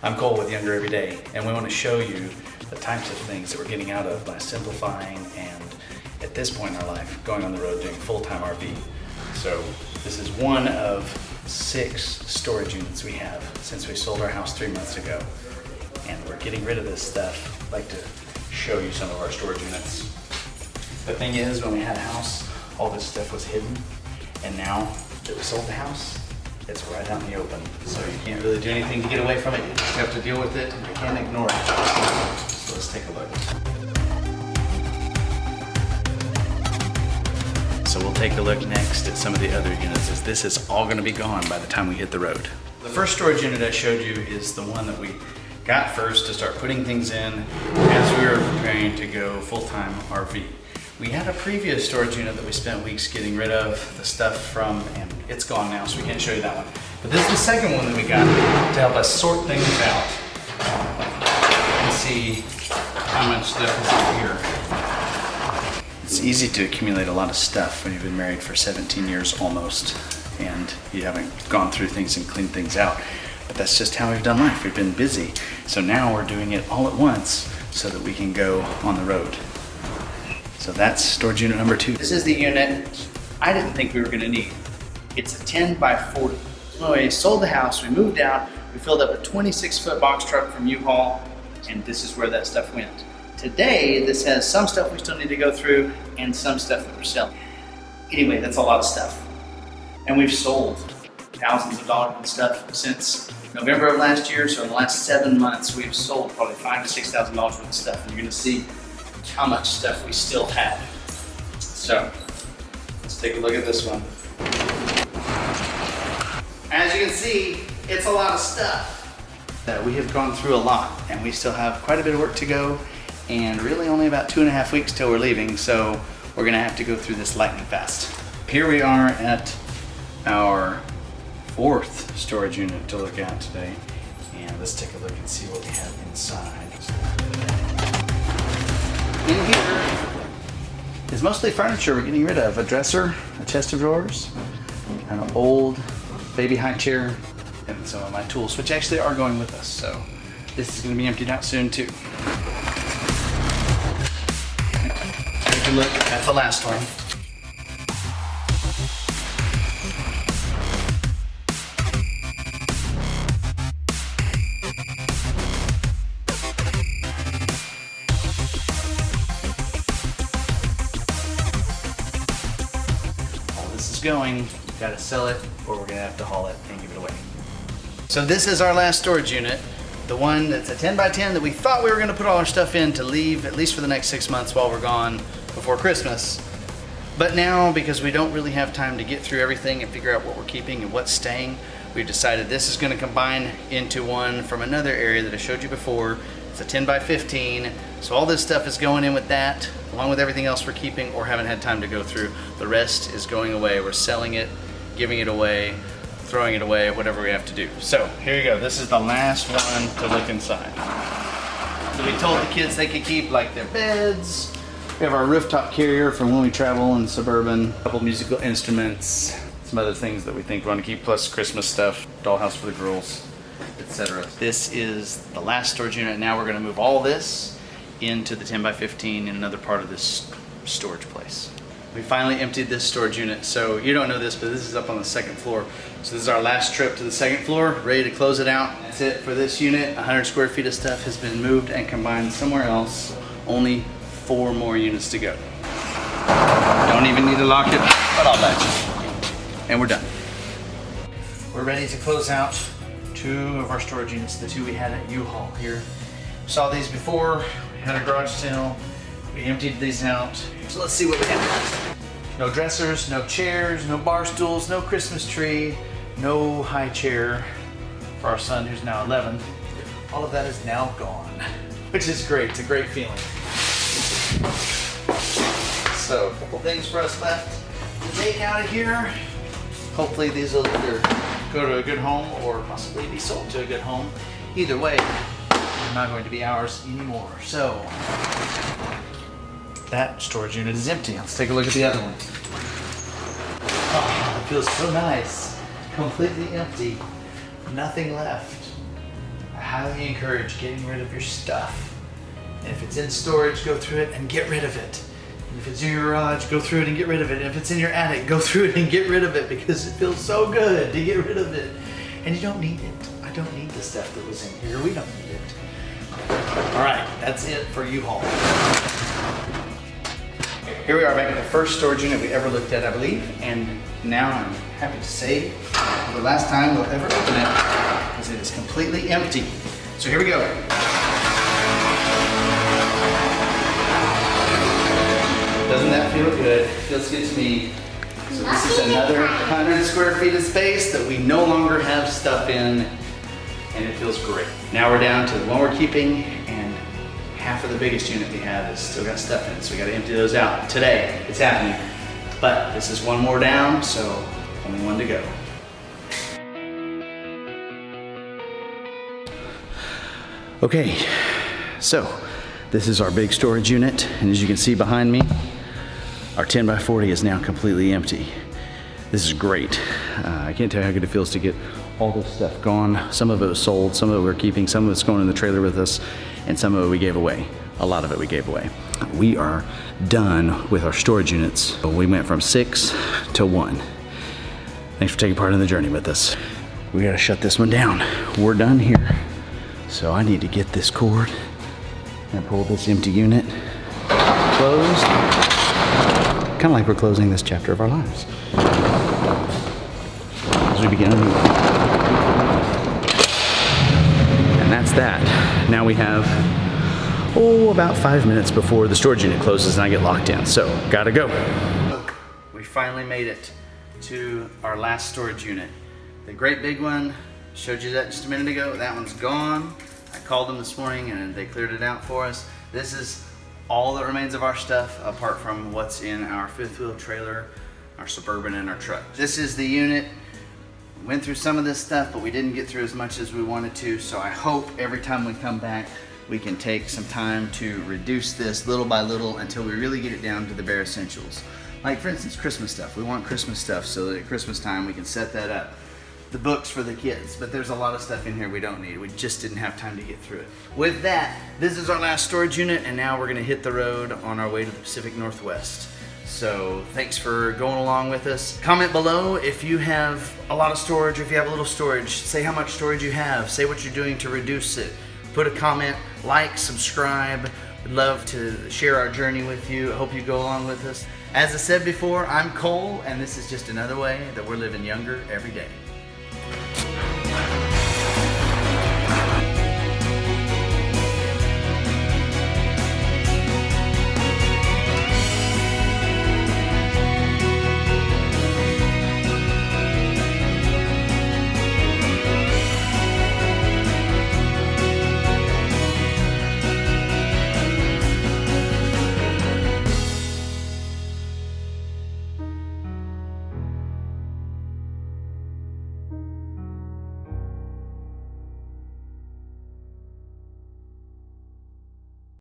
I'm Cole with Younger Every Day, and we want to show you the types of things that we're getting out of by simplifying and, at this point in our life, going on the road doing full-time RV. So this is one of 6 storage units we have since we sold our house 3 months ago. And we're getting rid of this stuff. I'd like to show you some of our storage units. The thing is, when we had a house, all this stuff was hidden, and now that we sold the house, it's right out in the open. So you can't really do anything to get away from it. You just have to deal with it, and you can't ignore it. So let's take a look. So we'll take a look next at some of the other units, as this is all going to be gone by the time we hit the road. The first storage unit I showed you is the one that we got first to start putting things in as we were preparing to go full-time RV. We had a previous storage unit that we spent weeks getting rid of the stuff from, and it's gone now, so we can't show you that one. But this is the second one that we got to help us sort things out and see how much stuff is in here. It's easy to accumulate a lot of stuff when you've been married for 17 years almost, and you haven't gone through things and cleaned things out. But that's just how we've done life. We've been busy. So now we're doing it all at once so that we can go on the road. So that's storage unit number 2. This is the unit I didn't think we were gonna need. It's a 10 by 40. So we sold the house, we moved out, we filled up a 26-foot box truck from U-Haul, and this is where that stuff went. Today, this has some stuff we still need to go through and some stuff that we're selling. Anyway, that's a lot of stuff. And we've sold thousands of dollars of stuff since November of last year. So in the last 7 months, we've sold probably $5,000 to $6,000 worth of stuff. And you're gonna see how much stuff we still have. So let's take a look at this one. As you can see, it's a lot of stuff. We have gone through a lot, and we still have quite a bit of work to go, and really only about 2.5 weeks till we're leaving, so we're gonna have to go through this lightning fast. Here we are at our 4th storage unit to look at today, and let's take a look and see what we have inside. In here is mostly furniture we're getting rid of. A dresser, a chest of drawers, an old baby high chair, and some of my tools, which actually are going with us. So this is going to be emptied out soon too. Take a look at the last one. Going, we've got to sell it, or we're gonna have to haul it and give it away. So this is our last storage unit, the one that's a 10 by 10 that we thought we were gonna put all our stuff in to leave at least for the next 6 months while we're gone before Christmas. But now, because we don't really have time to get through everything and figure out what we're keeping and what's staying, we've decided this is gonna combine into one from another area that I showed you before. It's a 10 by 15, so all this stuff is going in with that, along with everything else we're keeping or haven't had time to go through. The rest is going away. We're selling it, giving it away, throwing it away, whatever we have to do. So here you go. This is the last one to look inside. So we told the kids they could keep like their beds. We have our rooftop carrier from when we travel in Suburban, a couple musical instruments, some other things that we think we want to keep, plus Christmas stuff, dollhouse for the girls, etc. This is the last storage unit. Now we're going to move all this into the 10 by 15 in another part of this storage place. We finally emptied this storage unit. So you don't know this, but this is up on the 2nd floor. So this is our last trip to the 2nd floor, ready to close it out. That's it for this unit. 100 square feet of stuff has been moved and combined somewhere else. Only 4 more units to go. Don't even need to lock it, but I'll let you. And we're done. We're ready to close out 2 of our storage units, the 2 we had at U-Haul here. Saw these before. We had a garage sale. We emptied these out. So let's see what we have. No dressers, no chairs, no bar stools, no Christmas tree, no high chair for our son who's now 11. All of that is now gone, which is great. It's a great feeling. So a couple things for us left to take out of here. Hopefully these will either go to a good home or possibly be sold to a good home. Either way, they're not going to be ours anymore. So that storage unit is empty. Let's take a look at the other one. Oh, it feels so nice. Completely empty. Nothing left. highly encourage getting rid of your stuff. And if it's in storage, go through it and get rid of it. And if it's in your garage, go through it and get rid of it. And if it's in your attic, go through it and get rid of it, because it feels so good to get rid of it. And you don't need it. I don't need the stuff that was in here. We don't need it. All right, that's it for U-Haul. Here we are back at the first storage unit we ever looked at, I believe. And now I'm happy to say for the last time we'll ever open it, because it is completely empty. So here we go. Doesn't that feel good? Feels good to me. So this is another 100 square feet of space that we no longer have stuff in, and it feels great. Now we're down to the one we're keeping, and half of the biggest unit we have has still got stuff in it, so we gotta empty those out. Today, it's happening. But this is one more down, so only one to go. Okay, so this is our big storage unit, and as you can see behind me, our 10 by 40 is now completely empty. This is great. I can't tell you how good it feels to get all this stuff gone. Some of it was sold, some of it we're keeping, some of it's going in the trailer with us, and some of it we gave away. A lot of it we gave away. We are done with our storage units. We went from 6 to 1. Thanks for taking part in the journey with us. We gotta shut this one down. We're done here. So I need to get this cord and pull this empty unit closed. Kind of like we're closing this chapter of our lives. As we begin a new one. And that's that. Now we have, about 5 minutes before the storage unit closes and I get locked in. So, gotta go. We finally made it to our last storage unit. The great big one, showed you that just a minute ago. That one's gone. I called them this morning and they cleared it out for us. This is all that remains of our stuff, apart from what's in our fifth wheel trailer, our Suburban, and our truck. This is the unit. We went through some of this stuff, but we didn't get through as much as we wanted to, so I hope every time we come back, we can take some time to reduce this little by little until we really get it down to the bare essentials. Like, for instance, Christmas stuff. We want Christmas stuff so that at Christmas time we can set that up. The books for the kids, but there's a lot of stuff in here we don't need. We just didn't have time to get through it. With that, this is our last storage unit, and now we're gonna hit the road on our way to the Pacific Northwest. So thanks for going along with us. Comment below if you have a lot of storage or if you have a little storage. Say how much storage you have. Say what you're doing to reduce it. Put a comment, like, subscribe. We'd love to share our journey with you. I hope you go along with us. As I said before, I'm Cole, and this is just another way that we're living younger every day.